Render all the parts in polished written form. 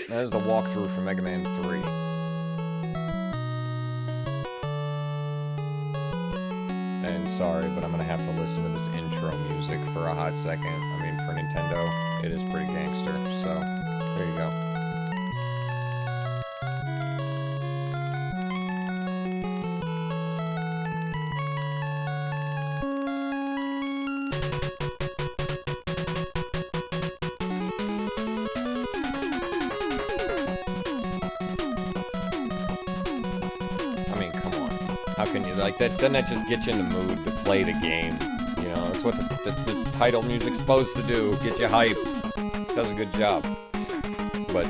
That is the walkthrough for Mega Man 3. And sorry, but I'm gonna have to listen to this intro music for a hot second. I mean, for Nintendo, it is pretty gangster, so there you go. How can you, like, doesn't that just get you in the mood to play the game? You know, that's what the title music's supposed to do, get you hype. Does a good job. But,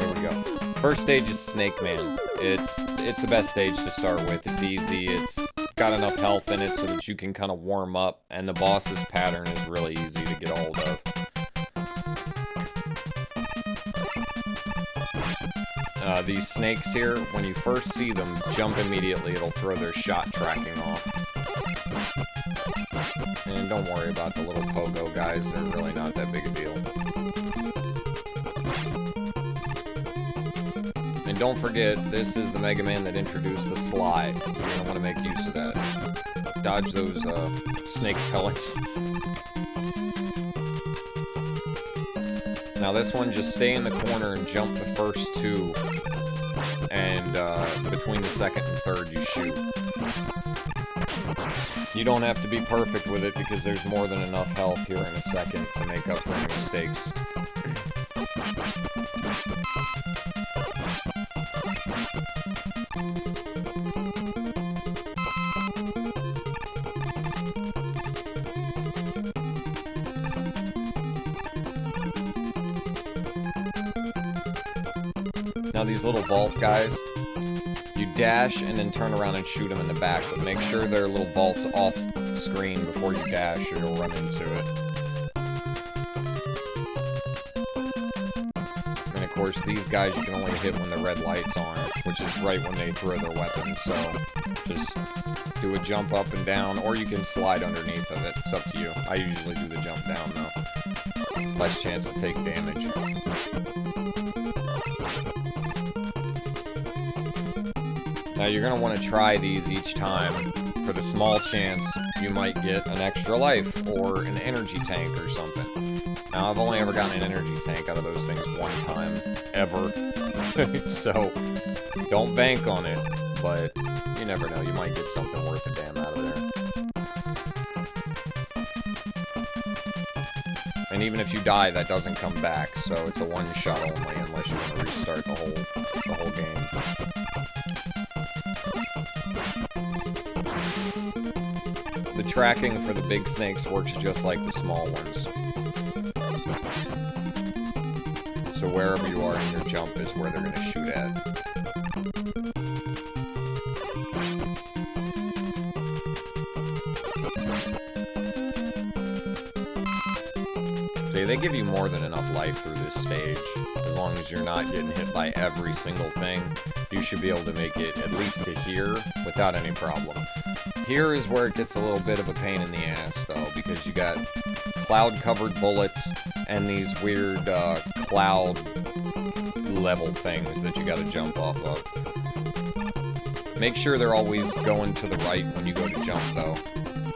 here we go. First stage is Snake Man. It's the best stage to start with. It's easy, it's got enough health in it so that you can kind of warm up, and the boss's pattern is really easy to get a hold of. These snakes here, when you first see them, jump immediately. It'll throw their shot tracking off. And don't worry about the little pogo guys. They're really not that big a deal. And don't forget, this is the Mega Man that introduced the slide. You're going to want to make use of that. Dodge those snake pellets. Now this one, just stay in the corner and jump the first two. And between the second and third, you shoot. You don't have to be perfect with it because there's more than enough health here in a second to make up for any mistakes. Now these little vault guys, you dash and then turn around and shoot them in the back, but make sure their little vault's off screen before you dash or you'll run into it. And of course these guys you can only hit when the red light's on, which is right when they throw their weapon, so just do a jump up and down, or you can slide underneath of it, it's up to you. I usually do the jump down though. Less chance to take damage. Now you're going to want to try these each time. For the small chance, you might get an extra life, or an energy tank or something. Now I've only ever gotten an energy tank out of those things one time, ever. So, don't bank on it, but you never know, you might get something worth a damn out of there. And even if you die, that doesn't come back, so it's a one-shot only, unless you want to restart the whole game. The tracking for the big snakes works just like the small ones. So wherever you are in your jump is where they're going to shoot at. So they give you more than enough life through this stage. As long as you're not getting hit by every single thing, you should be able to make it at least to here without any problem. Here is where it gets a little bit of a pain in the ass, though, because you got cloud-covered bullets and these weird cloud level things that you gotta jump off of. Make sure they're always going to the right when you go to jump, though.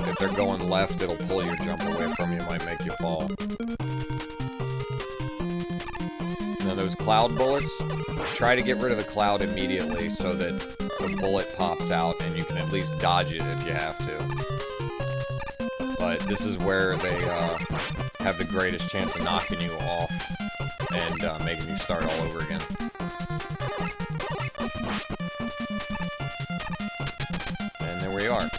If they're going left, it'll pull your jump away from you, might make you fall. Now those cloud bullets, try to get rid of the cloud immediately so that the bullet pops out and you can at least dodge it if you have to. But this is where they have the greatest chance of knocking you off and making you start all over again. And there we are.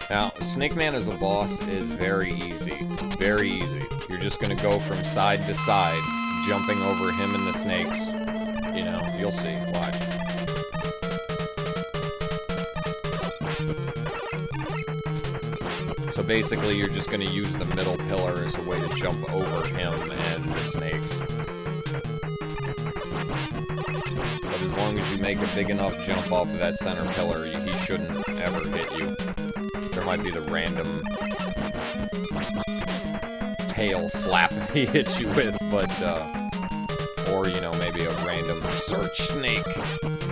Now, Snake Man as a boss is very easy. Very easy. You're just going to go from side to side, jumping over him and the snakes. You know, you'll see. Watch. So basically, you're just going to use the middle pillar as a way to jump over him and the snakes. But as long as you make a big enough jump off of that center pillar, he shouldn't ever hit you. There might be the random tail slap he hits you with, but, or, you know, maybe a random search snake.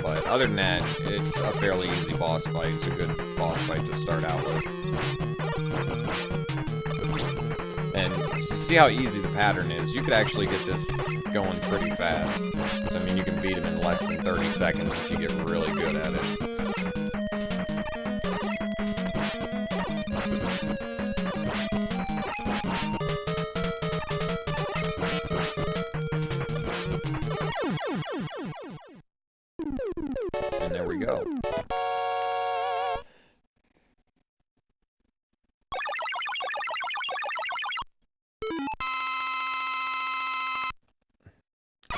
But other than that, it's a fairly easy boss fight. It's a good boss fight to start out with. And to see how easy the pattern is, you could actually get this going pretty fast. So, I mean, you can beat him in less than 30 seconds if you get really good at it. And there we go.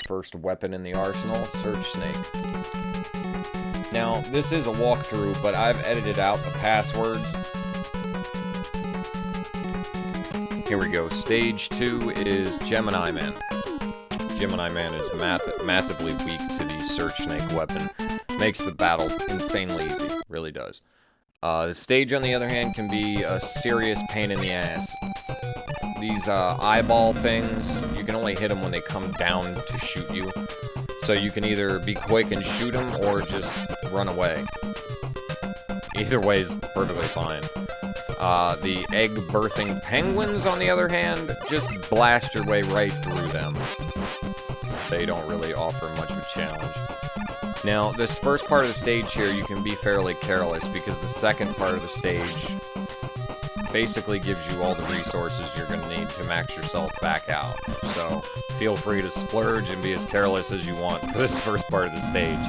First weapon in the arsenal, Search Snake. Now, this is a walkthrough, but I've edited out the passwords. Here we go. Stage 2 is Gemini Man. Gemini Man is massively weak to the Search Snake weapon. Makes the battle insanely easy. Really does. The stage, on the other hand, can be a serious pain in the ass. These eyeball things, you can only hit them when they come down to shoot you. So you can either be quick and shoot them, or just run away. Either way is perfectly fine. The egg-birthing penguins, on the other hand, just blast your way right through them. They don't really offer much of a challenge. Now, this first part of the stage here, you can be fairly careless, because the second part of the stage basically gives you all the resources you're going to need to max yourself back out. So, feel free to splurge and be as careless as you want for this first part of the stage.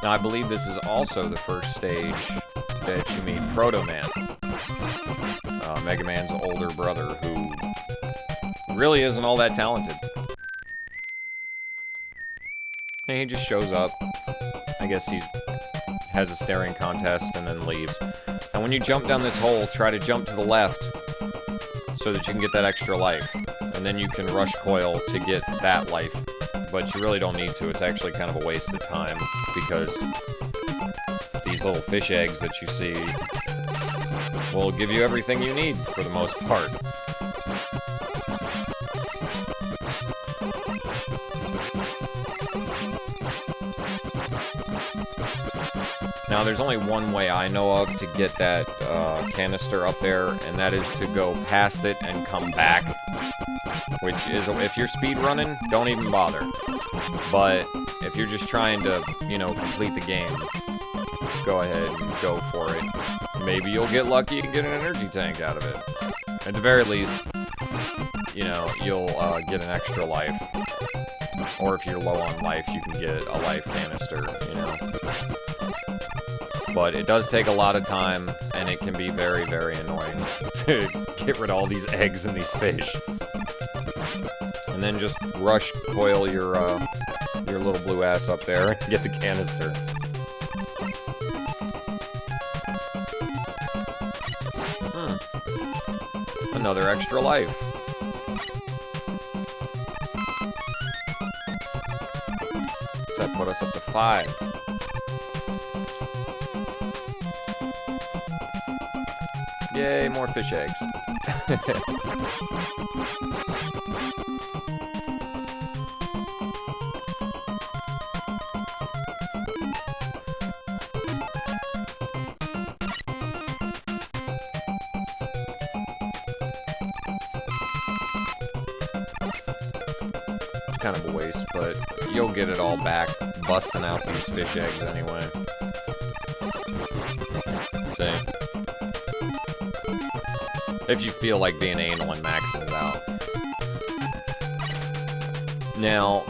Now, I believe this is also the first stage that you meet Proto Man, Mega Man's older brother, who really isn't all that talented. And he just shows up. I guess he has a staring contest and then leaves. And when you jump down this hole, try to jump to the left so that you can get that extra life. And then you can rush coil to get that life. But you really don't need to. It's actually kind of a waste of time, because these little fish eggs that you see will give you everything you need for the most part. Now, there's only one way I know of to get that canister up there, and that is to go past it and come back. Which is, if you're speed running, don't even bother. But if you're just trying to, you know, complete the game, go ahead and go for it. Maybe you'll get lucky and get an energy tank out of it. At the very least, you know, you'll get an extra life. Or if you're low on life, you can get a life canister, you know. But it does take a lot of time, and it can be very, very annoying to get rid of all these eggs and these fish. And then just rush coil your little blue ass up there and get the canister. Another extra life. That put us up to 5. Yay, more fish eggs. It's kind of a waste, but you'll get it all back busting out these fish eggs anyway. See? If you feel like being anal and maxing it out. Now,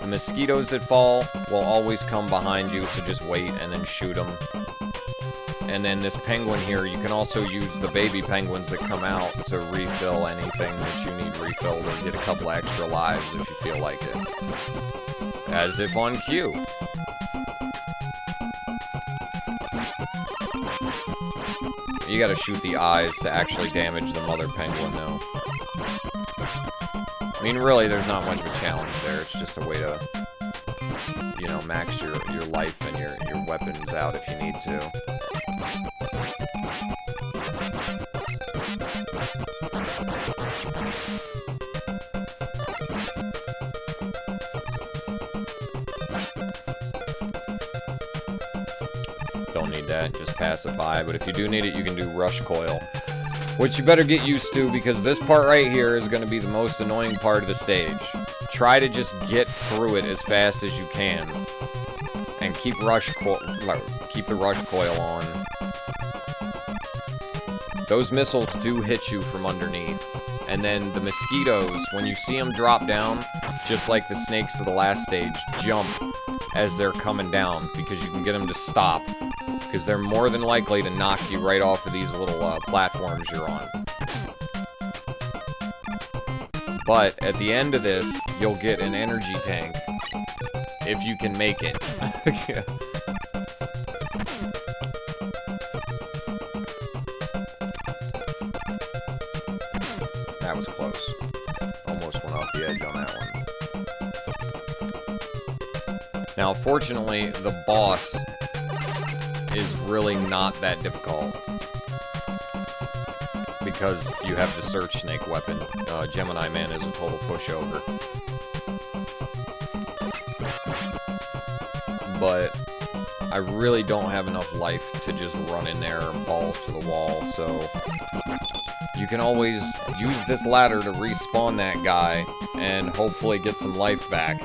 the mosquitoes that fall will always come behind you, so just wait and then shoot them. And then this penguin here, you can also use the baby penguins that come out to refill anything that you need refilled, or get a couple extra lives if you feel like it. As if on cue. You gotta shoot the eyes to actually damage the mother penguin, though. I mean, really, there's not much of a challenge there. It's just a way to you know, max your life and your weapons out if you need to. Don't need that, just pass it by. But if you do need it, you can do Rush Coil, which you better get used to, because this part right here is going to be the most annoying part of the stage. Try to just get through it as fast as you can, and keep the Rush Coil on. Those missiles do hit you from underneath. And then the Mosquitoes, when you see them drop down, just like the snakes of the last stage, jump as they're coming down, because you can get them to stop, because they're more than likely to knock you right off of these little platforms you're on. But at the end of this, you'll get an energy tank, if you can make it. That was close. Almost went off the edge on that one. Now, fortunately, the boss is really not that difficult, because you have the Search Snake weapon. Gemini Man is a total pushover. But I really don't have enough life to just run in there balls to the wall, so you can always use this ladder to respawn that guy and hopefully get some life back.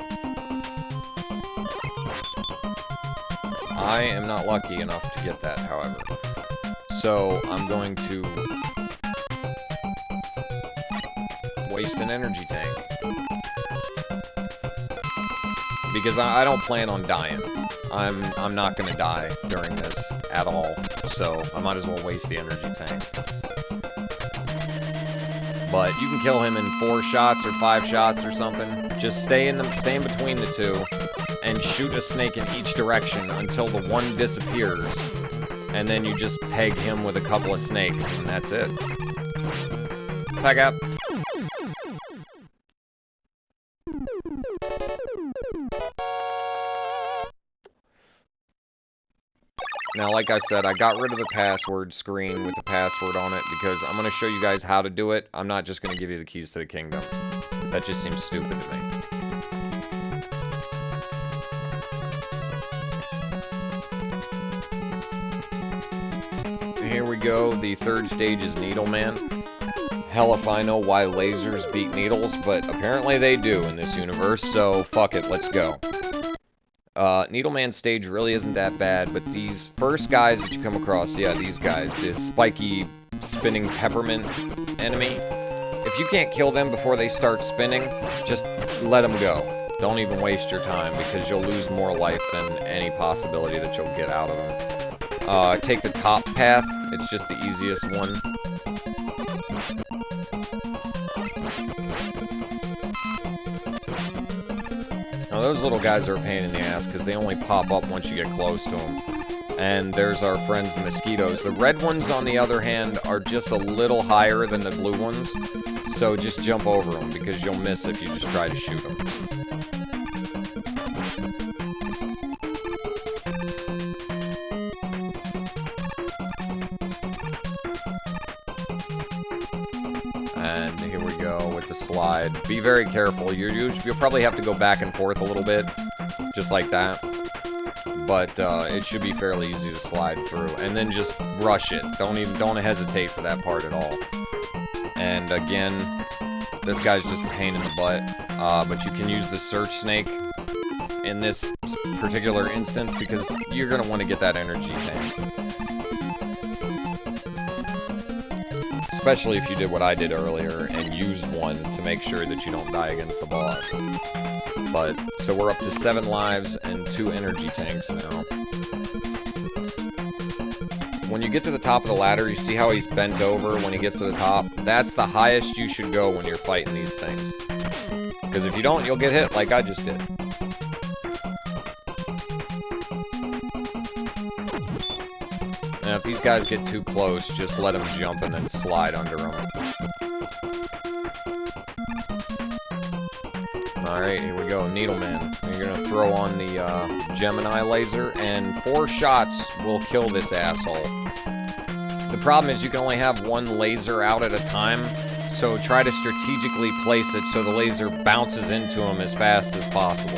I am not lucky enough to get that, however. So I'm going to waste an energy tank, because I don't plan on dying. I'm not gonna die during this at all, so I might as well waste the energy tank. But you can kill him in 4 shots or 5 shots or something. Just stay in between the two and shoot a snake in each direction until the one disappears, and then you just peg him with a couple of snakes, and that's it. Pack up. Now, like I said, I got rid of the password screen with the password on it, because I'm going to show you guys how to do it. I'm not just going to give you the keys to the kingdom. That just seems stupid to me. Here we go. The third stage is Needleman. Hell if I know why lasers beat needles, but apparently they do in this universe, so fuck it, let's go. Needleman stage really isn't that bad, but these first guys that you come across, yeah, these guys, this spiky, spinning peppermint enemy, if you can't kill them before they start spinning, just let them go. Don't even waste your time, because you'll lose more life than any possibility that you'll get out of them. Take the top path, it's just the easiest one. Now those little guys are a pain in the ass, because they only pop up once you get close to them. And there's our friends, the Mosquitoes. The red ones, on the other hand, are just a little higher than the blue ones. So just jump over them, because you'll miss if you just try to shoot them. And here we go with the slide. Be very careful. You'll probably have to go back and forth a little bit, just like that. But it should be fairly easy to slide through. And then just rush it. Don't hesitate for that part at all. And again, this guy's just a pain in the butt. But you can use the Search Snake in this particular instance, because you're going to want to get that energy tank. Especially if you did what I did earlier and used one to make sure that you don't die against the boss. But, so we're up to 7 lives and 2 energy tanks now. When you get to the top of the ladder, you see how he's bent over when he gets to the top? That's the highest you should go when you're fighting these things. Because if you don't, you'll get hit like I just did. Now, if these guys get too close, just let them jump and then slide under them. Alright, here we go, Needleman. You're gonna throw on the Gemini Laser, and 4 shots will kill this asshole. The problem is you can only have 1 laser out at a time, so try to strategically place it so the laser bounces into him as fast as possible.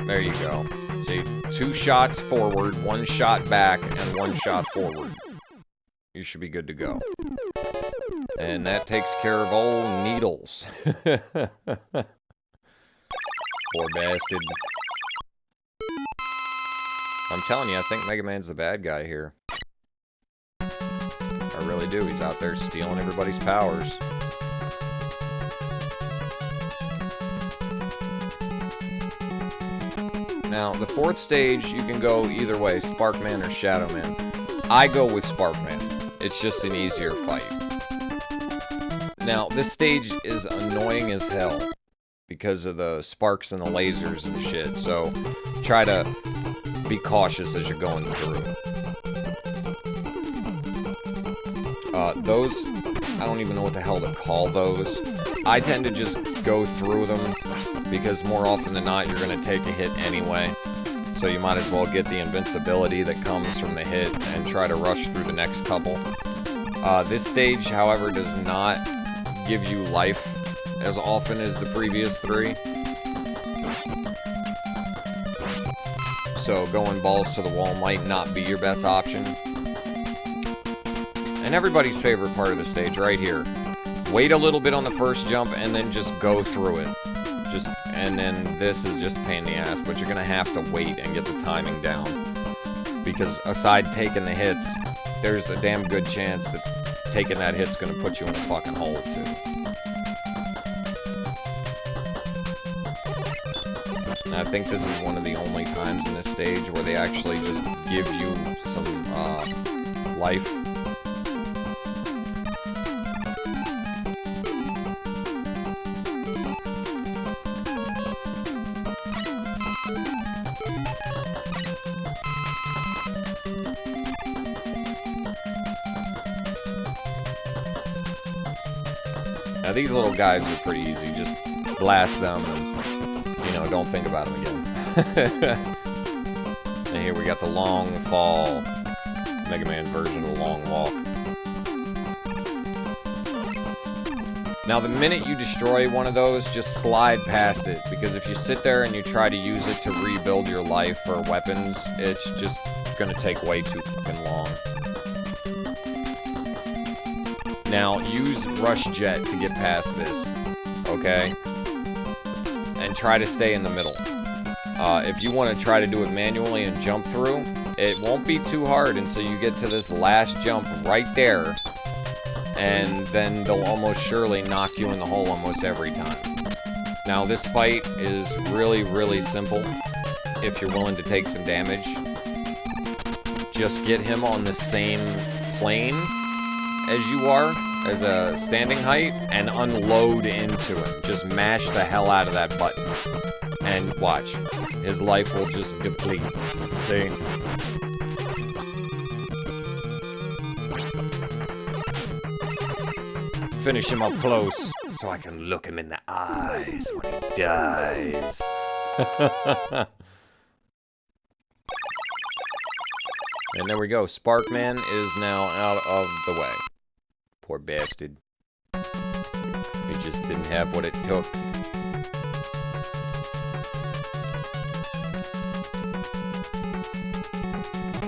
There you go. See, 2 shots forward, 1 shot back, and 1 shot forward. You should be good to go. And that takes care of old Needles. Poor bastard. I'm telling you, I think Mega Man's the bad guy here. I really do. He's out there stealing everybody's powers. Now, the 4th stage, you can go either way, Sparkman or Shadow Man. I go with Sparkman. It's just an easier fight. Now, this stage is annoying as hell because of the sparks and the lasers and shit, so try to be cautious as you're going through. Those, I don't even know what the hell to call those. I tend to just go through them because more often than not you're going to take a hit anyway. So you might as well get the invincibility that comes from the hit and try to rush through the next couple. This stage, however, does not give you life as often as the previous 3. So going balls to the wall might not be your best option. And everybody's favorite part of the stage right here. Wait a little bit on the first jump and then just go through it. And then this is just a pain in the ass, but you're gonna have to wait and get the timing down. Because aside taking the hits, there's a damn good chance that taking that hit's gonna put you in a fucking hole too. And I think this is one of the only times in this stage where they actually just give you some life. Now these little guys are pretty easy, just blast them and, you know, don't think about them again. And here we got the long fall, Mega Man version of the long walk. Now the minute you destroy one of those, just slide past it, because if you sit there and you try to use it to rebuild your life or weapons, it's just gonna take way too fucking long. Now, use Rush Jet to get past this, okay? And try to stay in the middle. If you want to try to do it manually and jump through, it won't be too hard until you get to this last jump right there. And then they'll almost surely knock you in the hole almost every time. Now, this fight is really, really simple if you're willing to take some damage. Just get him on the same plane as you are, as a standing height, and unload into him. Just mash the hell out of that button. And watch. His life will just deplete. See? Finish him up close, so I can look him in the eyes when he dies. And there we go. Sparkman is now out of the way. Poor bastard. He just didn't have what it took.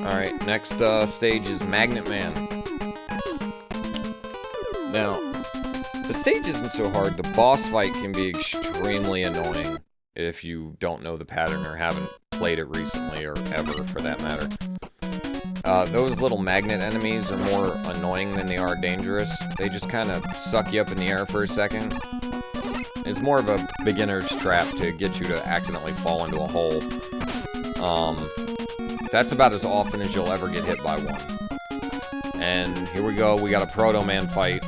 Alright, next stage is Magnet Man. Now, the stage isn't so hard. The boss fight can be extremely annoying if you don't know the pattern or haven't played it recently, or ever for that matter. Those little magnet enemies are more annoying than they are dangerous. They just kind of suck you up in the air for a second. It's more of a beginner's trap to get you to accidentally fall into a hole. That's about as often as you'll ever get hit by one. And here we go, we got a Proto Man fight.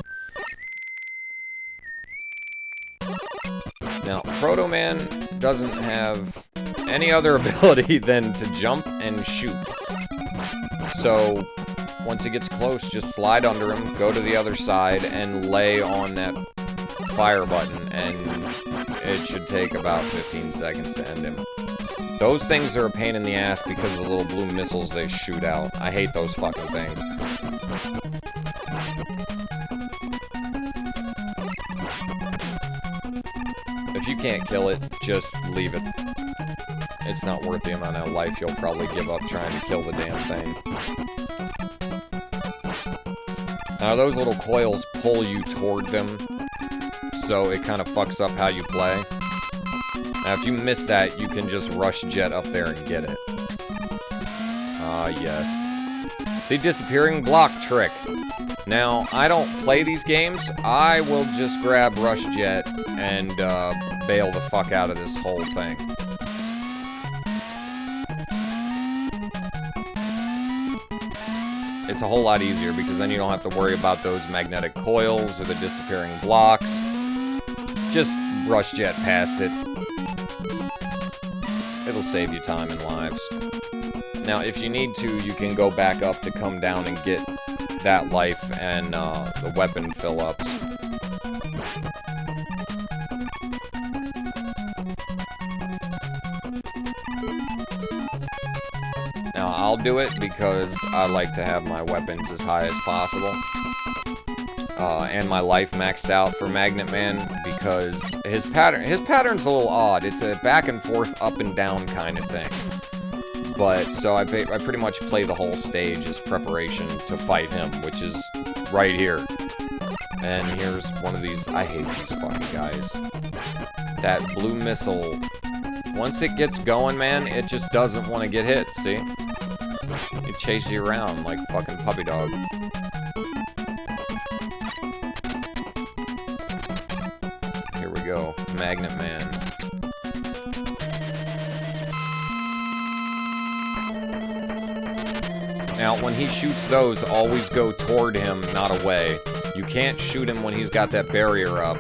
Now, Proto Man doesn't have any other ability than to jump and shoot. So, once he gets close, just slide under him, go to the other side, and lay on that fire button, and it should take about 15 seconds to end him. Those things are a pain in the ass because of the little blue missiles they shoot out. I hate those fucking things. If you can't kill it, just leave it. It's not worth the amount of life you'll probably give up trying to kill the damn thing. Now those little coils pull you toward them, so it kind of fucks up how you play. Now if you miss that, you can just rush jet up there and get it. Ah, yes. The disappearing block trick. Now, I don't play these games. I will just grab rush jet and bail the fuck out of this whole thing. It's a whole lot easier because then you don't have to worry about those magnetic coils or the disappearing blocks. Just rush jet past it. It'll save you time and lives. Now, if you need to, you can go back up to come down and get that life and the weapon fill-ups. Now, I'll do it because I like to have my weapons as high as possible. And my life maxed out for Magnet Man because his pattern's a little odd. It's a back and forth, up and down kind of thing. But, so I pretty much play the whole stage as preparation to fight him, which is right here. And here's one of these. I hate these fucking guys. That blue missile, once it gets going, man, it just doesn't want to get hit, see? It chases you around like fucking puppy dog. Here we go, Magnet Man. Now, when he shoots those, always go toward him, not away. You can't shoot him when he's got that barrier up.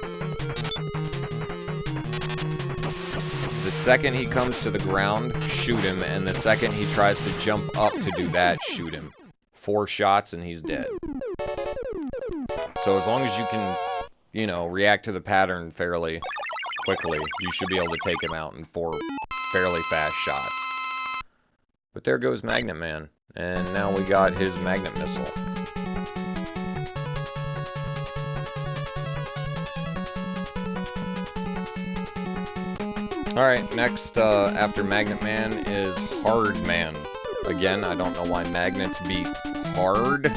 The second he comes to the ground, shoot him, and the second he tries to jump up to do that, shoot him. 4 shots and he's dead. So as long as you can, you know, react to the pattern fairly quickly, you should be able to take him out in 4 fairly fast shots. But there goes Magnet Man. And now we got his magnet missile. Alright, next after Magnet Man is Hard Man. Again, I don't know why magnets beat hard.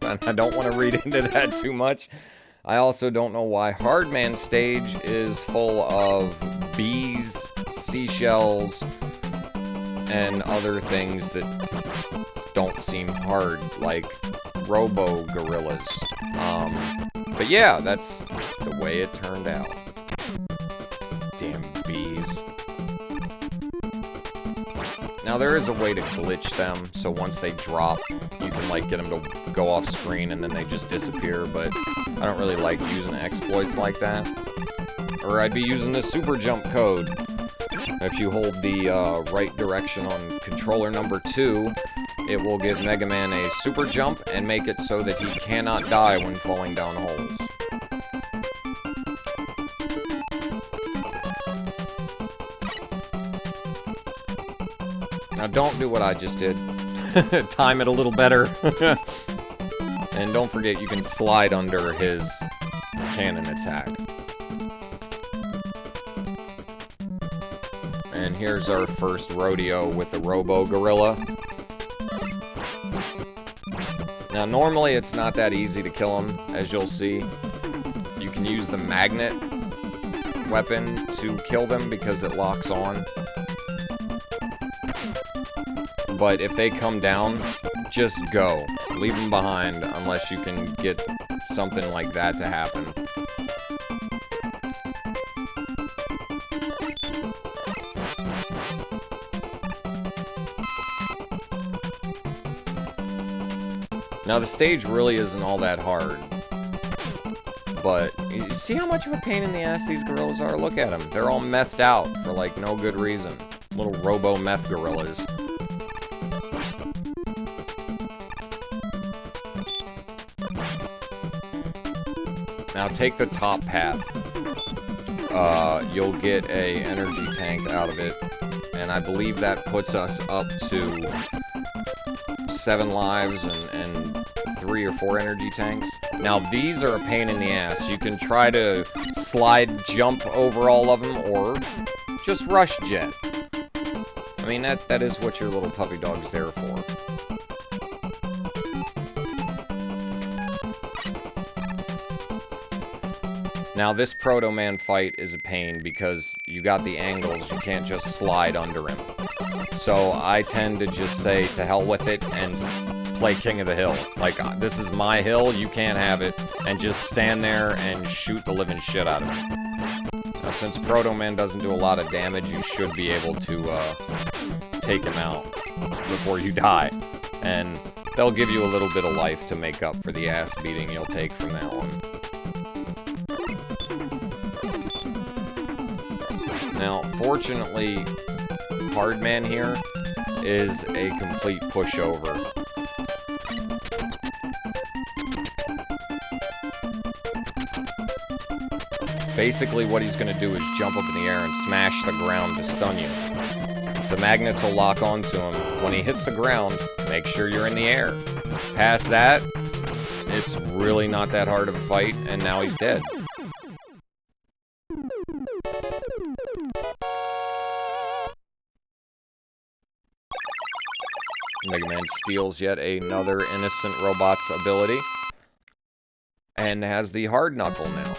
And I don't want to read into that too much. I also don't know why Hard Man stage is full of bees, seashells, and other things that don't seem hard, like Robo Gorillas. But yeah, that's the way it turned out. Damn bees. Now there is a way to glitch them, so once they drop, you can like get them to go off screen and then they just disappear, but I don't really like using exploits like that. Or I'd be using the super jump code. If you hold the right direction on controller number 2, it will give Mega Man a super jump and make it so that he cannot die when falling down holes. Now don't do what I just did. Time it a little better. And don't forget you can slide under his cannon attack. And here's our first rodeo with the Robo Gorilla. Now, normally it's not that easy to kill him, as you'll see. You can use the magnet weapon to kill them because it locks on. But if they come down, just go. Leave them behind unless you can get something like that to happen. Now, the stage really isn't all that hard. But, you see how much of a pain in the ass these gorillas are? Look at them. They're all methed out for, like, no good reason. Little robo-meth gorillas. Now take the top path. You'll get a energy tank out of it, and I believe that puts us up to 7 lives and 3 or 4 energy tanks. Now these are a pain in the ass. You can try to slide jump over all of them, or just rush jet. I mean, that is what your little puppy dog's there for. Now this Proto Man fight is a pain because you got the angles, you can't just slide under him. So I tend to just say to hell with it and play King of the Hill. Like, this is my hill, you can't have it, and just stand there and shoot the living shit out of him. Now since Proto Man doesn't do a lot of damage, you should be able to take him out before you die. And they'll give you a little bit of life to make up for the ass beating you'll take from that one. Now, fortunately, Hard Man here is a complete pushover. Basically, what he's going to do is jump up in the air and smash the ground to stun you. The magnets will lock onto him. When he hits the ground, make sure you're in the air. Past that, it's really not that hard of a fight, and now he's dead. Mega Man steals yet another innocent robot's ability, and has the hard knuckle now.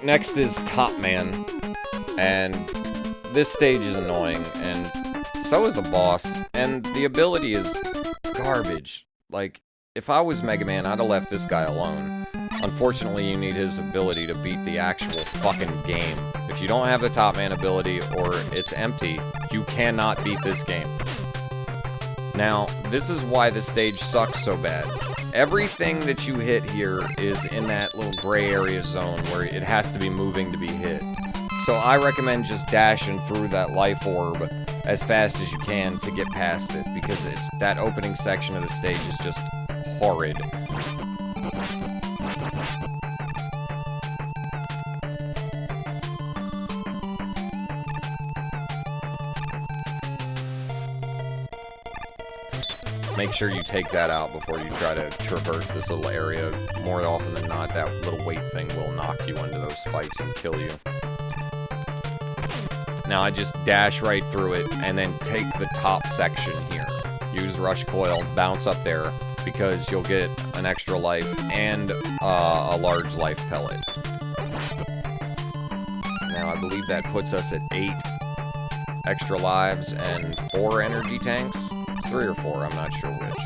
Next is Top Man, and this stage is annoying, and so is the boss, and the ability is garbage. Like, if I was Mega Man, I'd have left this guy alone. Unfortunately, you need his ability to beat the actual fucking game. If you don't have the Top Man ability, or it's empty, you cannot beat this game. Now, this is why the stage sucks so bad. Everything that you hit here is in that little gray area zone where it has to be moving to be hit. So I recommend just dashing through that life orb as fast as you can to get past it, because that opening section of the stage is just horrid. Make sure you take that out before you try to traverse this little area. More often than not, that little weight thing will knock you into those spikes and kill you. Now I just dash right through it, and then take the top section here. Use Rush Coil, bounce up there, because you'll get an extra life and a large life pellet. Now I believe that puts us at 8 extra lives and 4 energy tanks. 3 or 4, I'm not sure which.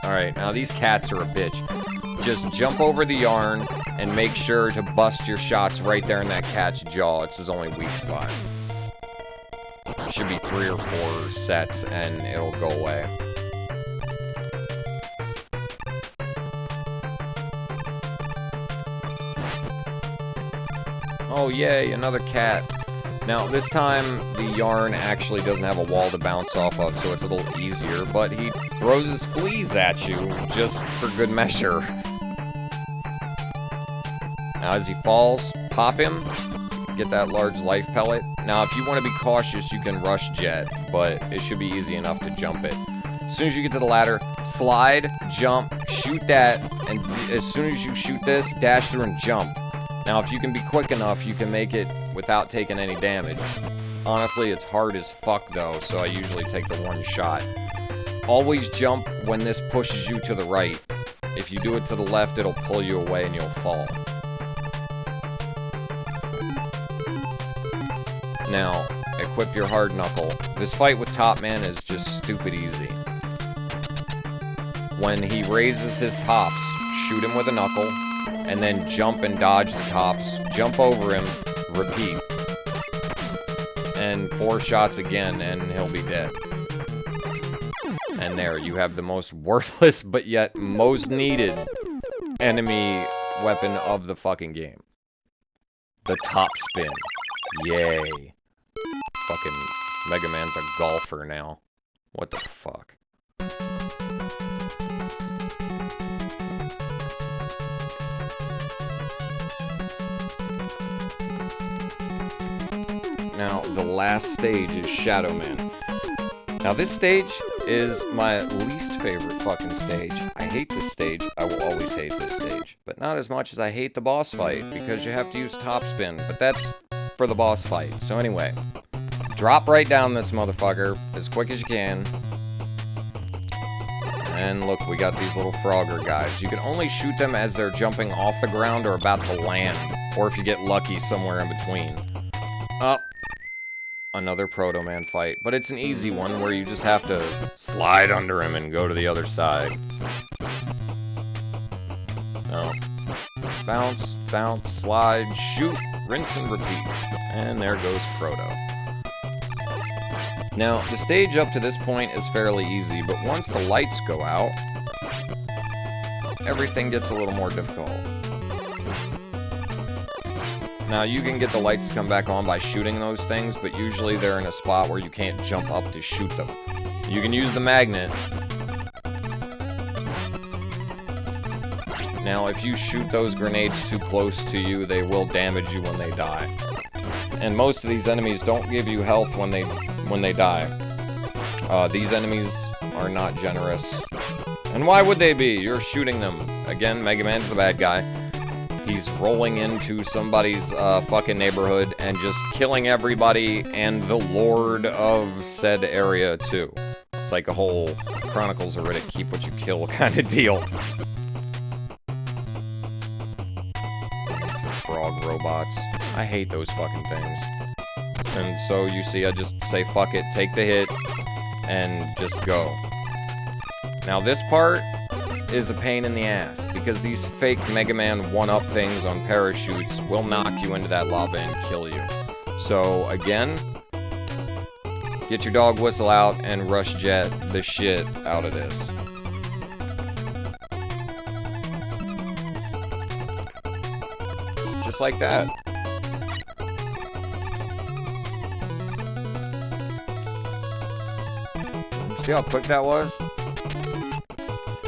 Alright, now these cats are a bitch. Just jump over the yarn and make sure to bust your shots right there in that cat's jaw. It's his only weak spot. It should be 3 or 4 sets and it'll go away. Oh yay, another cat. Now this time the yarn actually doesn't have a wall to bounce off of, so it's a little easier, but he throws his fleas at you just for good measure. Now as he falls, pop him, get that large life pellet. Now if you want to be cautious, you can rush jet, but it should be easy enough to jump it. As soon as you get to the ladder, slide, jump, shoot that, and as soon as you shoot this, dash through and jump. Now, if you can be quick enough, you can make it without taking any damage. Honestly, it's hard as fuck, though, so I usually take the one shot. Always jump when this pushes you to the right. If you do it to the left, it'll pull you away and you'll fall. Now, equip your hard knuckle. This fight with Top Man is just stupid easy. When he raises his tops, shoot him with a knuckle, and then jump and dodge the tops, jump over him, repeat. And 4 shots again, and he'll be dead. And there, you have the most worthless, but yet most needed enemy weapon of the fucking game. The top spin. Yay. Fucking Mega Man's a golfer now. What the fuck? Now, the last stage is Shadow Man. Now, this stage is my least favorite fucking stage. I hate this stage. I will always hate this stage. But not as much as I hate the boss fight, because you have to use top spin. But that's for the boss fight. So anyway, drop right down this motherfucker as quick as you can. And look, we got these little Frogger guys. You can only shoot them as they're jumping off the ground or about to land. Or if you get lucky somewhere in between. Up. Another Proto Man fight, but it's an easy one where you just have to slide under him and go to the other side. Oh. Bounce, bounce, slide, shoot, rinse and repeat. And there goes Proto. Now, the stage up to this point is fairly easy, but once the lights go out, everything gets a little more difficult. Now, you can get the lights to come back on by shooting those things, but usually they're in a spot where you can't jump up to shoot them. You can use the magnet. Now, if you shoot those grenades too close to you, they will damage you when they die. And most of these enemies don't give you health when they die. These enemies are not generous. And why would they be? You're shooting them. Again, Mega Man's the bad guy. He's rolling into somebody's fucking neighborhood and just killing everybody and the lord of said area, too. It's like a whole Chronicles of Riddick, keep what you kill kind of deal. Frog robots. I hate those fucking things. And so, you see, I just say, fuck it, take the hit, and just go. Now, this part is a pain in the ass, because these fake Mega Man 1-up things on parachutes will knock you into that lava and kill you. So, again, get your dog whistle out and rush jet the shit out of this. Just like that. See how quick that was?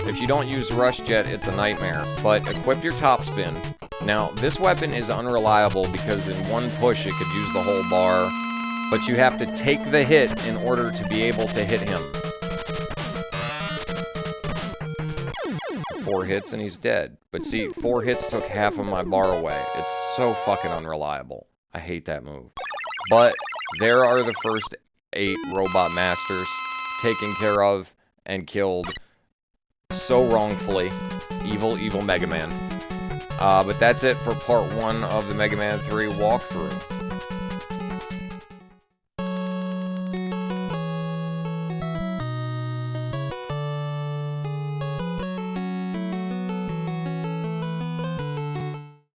If you don't use Rush Jet, it's a nightmare. But equip your top spin. Now, this weapon is unreliable because in one push it could use the whole bar, but you have to take the hit in order to be able to hit him. 4 hits and he's dead. But see, 4 hits took half of my bar away. It's so fucking unreliable. I hate that move. But there are the first 8 robot masters taken care of and killed so wrongfully. Evil, evil Mega Man. But that's it for part 1 of the Mega Man 3 walkthrough.